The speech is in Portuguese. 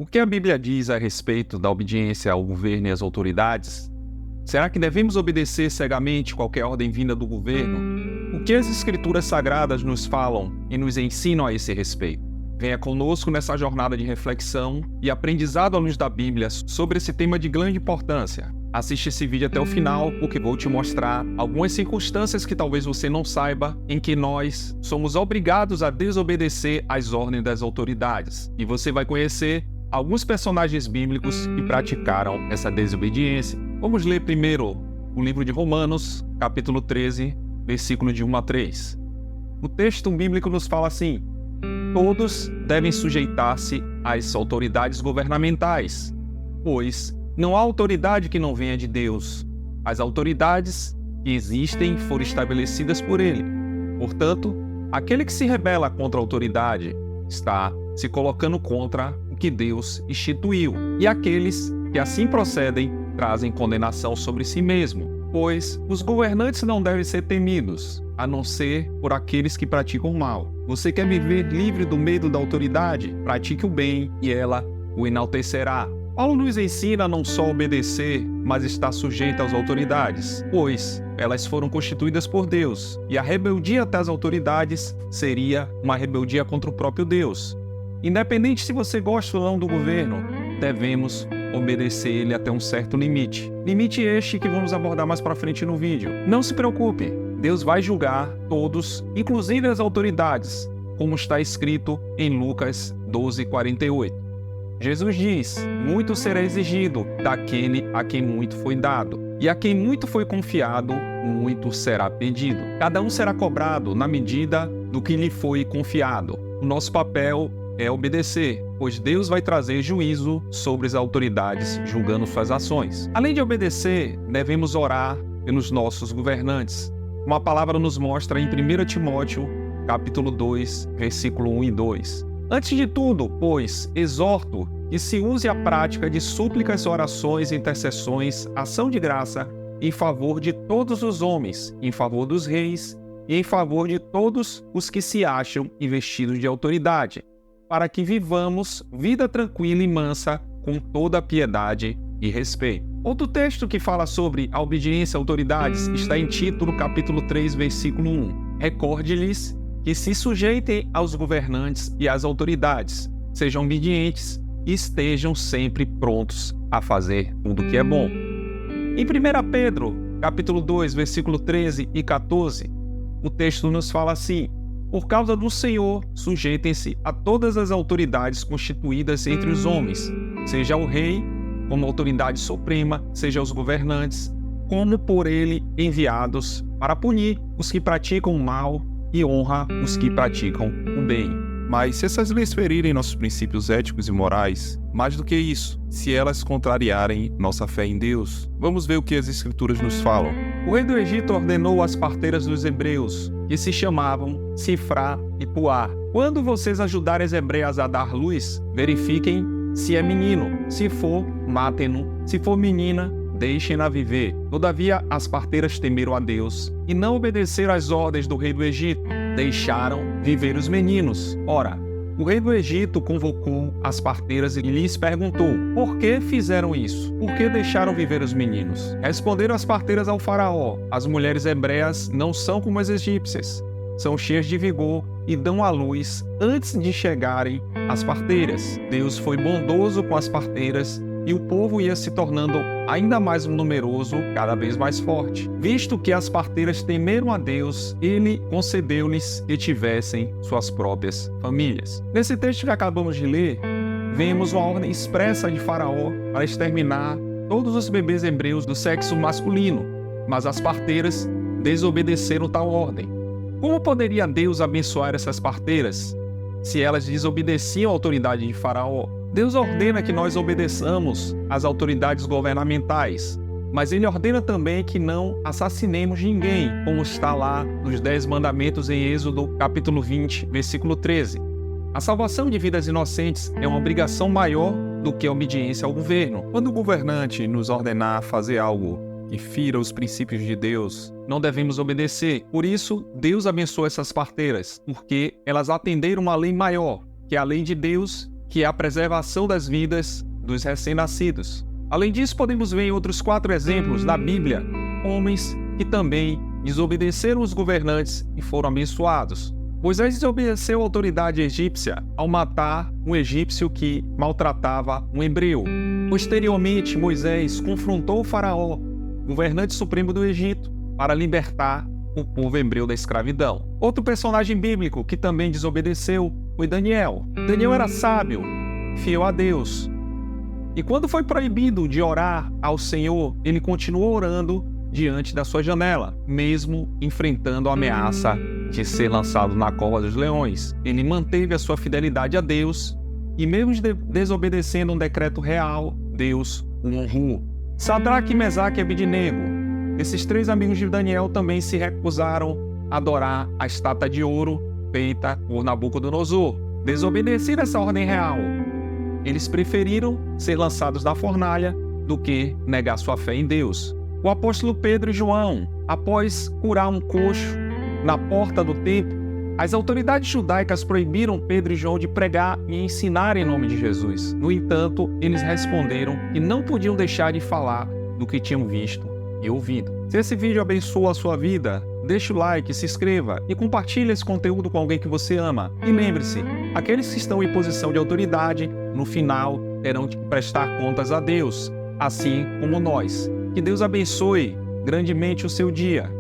O que a Bíblia diz a respeito da obediência ao governo e às autoridades? Será que devemos obedecer cegamente qualquer ordem vinda do governo? O que as Escrituras Sagradas nos falam e nos ensinam a esse respeito? Venha conosco nessa jornada de reflexão e aprendizado à luz da Bíblia sobre esse tema de grande importância. Assiste esse vídeo até o final, porque vou te mostrar algumas circunstâncias que talvez você não saiba, em que nós somos obrigados a desobedecer às ordens das autoridades. E você vai conhecer alguns personagens bíblicos que praticaram essa desobediência. Vamos ler primeiro o livro de Romanos, capítulo 13, versículo de 1 a 3. O texto bíblico nos fala assim: todos devem sujeitar-se às autoridades governamentais, pois não há autoridade que não venha de Deus. As autoridades que existem foram estabelecidas por Ele. Portanto, aquele que se rebela contra a autoridade está se colocando contra o que Deus instituiu. E aqueles que assim procedem trazem condenação sobre si mesmo, pois os governantes não devem ser temidos, a não ser por aqueles que praticam o mal. Você quer viver livre do medo da autoridade? Pratique o bem e ela o enaltecerá. Paulo nos ensina a não só obedecer, mas estar sujeito às autoridades, pois elas foram constituídas por Deus, e a rebeldia até as autoridades seria uma rebeldia contra o próprio Deus. Independente se você gosta ou não do governo, devemos obedecer ele até um certo limite. Limite este que vamos abordar mais para frente no vídeo. Não se preocupe, Deus vai julgar todos, inclusive as autoridades, como está escrito em Lucas 12:48. Jesus diz: muito será exigido daquele a quem muito foi dado, e a quem muito foi confiado, muito será pedido. Cada um será cobrado na medida do que lhe foi confiado. O nosso papel é obedecer, pois Deus vai trazer juízo sobre as autoridades, julgando suas ações. Além de obedecer, devemos orar pelos nossos governantes. Uma palavra nos mostra em 1 Timóteo, capítulo 2, versículo 1 e 2. Antes de tudo, pois, exorto que se use a prática de súplicas, orações, intercessões, ação de graça, em favor de todos os homens, em favor dos reis e em favor de todos os que se acham investidos de autoridade, para que vivamos vida tranquila e mansa, com toda piedade e respeito. Outro texto que fala sobre a obediência a autoridades está em Tito, no capítulo 3, versículo 1. Recorde-lhes que se sujeitem aos governantes e às autoridades, sejam obedientes e estejam sempre prontos a fazer tudo o que é bom. Em 1 Pedro, capítulo 2, versículo 13 e 14, o texto nos fala assim: por causa do Senhor, sujeitem-se a todas as autoridades constituídas entre os homens, seja o rei como autoridade suprema, seja os governantes, como por ele enviados para punir os que praticam o mal e honra os que praticam o bem. Mas se essas leis ferirem nossos princípios éticos e morais, mais do que isso, se elas contrariarem nossa fé em Deus, vamos ver o que as Escrituras nos falam. O rei do Egito ordenou às parteiras dos hebreus, que se chamavam Sifrá e Puá: quando vocês ajudarem as hebreias a dar luz, verifiquem se é menino. Se for, matem-no. Se for menina, deixem-na viver. Todavia, as parteiras temeram a Deus e não obedeceram às ordens do rei do Egito. Deixaram viver os meninos. Ora, o rei do Egito convocou as parteiras e lhes perguntou: por que fizeram isso? Por que deixaram viver os meninos? Responderam as parteiras ao faraó: as mulheres hebreias não são como as egípcias. São cheias de vigor e dão à luz antes de chegarem as parteiras. Deus foi bondoso com as parteiras e o povo ia se tornando ainda mais numeroso, cada vez mais forte. Visto que as parteiras temeram a Deus, ele concedeu-lhes que tivessem suas próprias famílias. Nesse texto que acabamos de ler, vemos uma ordem expressa de Faraó para exterminar todos os bebês hebreus do sexo masculino, mas as parteiras desobedeceram tal ordem. Como poderia Deus abençoar essas parteiras se elas desobedeciam à autoridade de Faraó? Deus ordena que nós obedeçamos às autoridades governamentais, mas Ele ordena também que não assassinemos ninguém, como está lá nos 10 mandamentos em Êxodo, capítulo 20, versículo 13. A salvação de vidas inocentes é uma obrigação maior do que a obediência ao governo. Quando o governante nos ordenar fazer algo que fira os princípios de Deus, não devemos obedecer. Por isso, Deus abençoa essas parteiras, porque elas atenderam uma lei maior, que é a lei de Deus, que é a preservação das vidas dos recém-nascidos. Além disso, podemos ver em outros 4 exemplos da Bíblia homens que também desobedeceram os governantes e foram abençoados. Moisés desobedeceu a autoridade egípcia ao matar um egípcio que maltratava um hebreu. Posteriormente, Moisés confrontou o faraó, governante supremo do Egito, para libertar o povo hebreu da escravidão. Outro personagem bíblico que também desobedeceu foi Daniel. Daniel era sábio, fiel a Deus. E quando foi proibido de orar ao Senhor, ele continuou orando diante da sua janela, mesmo enfrentando a ameaça de ser lançado na cova dos leões. Ele manteve a sua fidelidade a Deus e, mesmo desobedecendo um decreto real, Deus o honrou. Sadraque, Mesaque e Abednego. Esses 3 amigos de Daniel também se recusaram a adorar a estátua de ouro feita por Nabucodonosor. Desobedeceram essa ordem real. Eles preferiram ser lançados da fornalha do que negar sua fé em Deus. O apóstolo Pedro e João, após curar um coxo na porta do templo, as autoridades judaicas proibiram Pedro e João de pregar e ensinar em nome de Jesus. No entanto, eles responderam que não podiam deixar de falar do que tinham visto e ouvido. Se esse vídeo abençoa a sua vida, deixe o like, se inscreva e compartilhe esse conteúdo com alguém que você ama. E lembre-se, aqueles que estão em posição de autoridade, no final, terão que prestar contas a Deus, assim como nós. Que Deus abençoe grandemente o seu dia.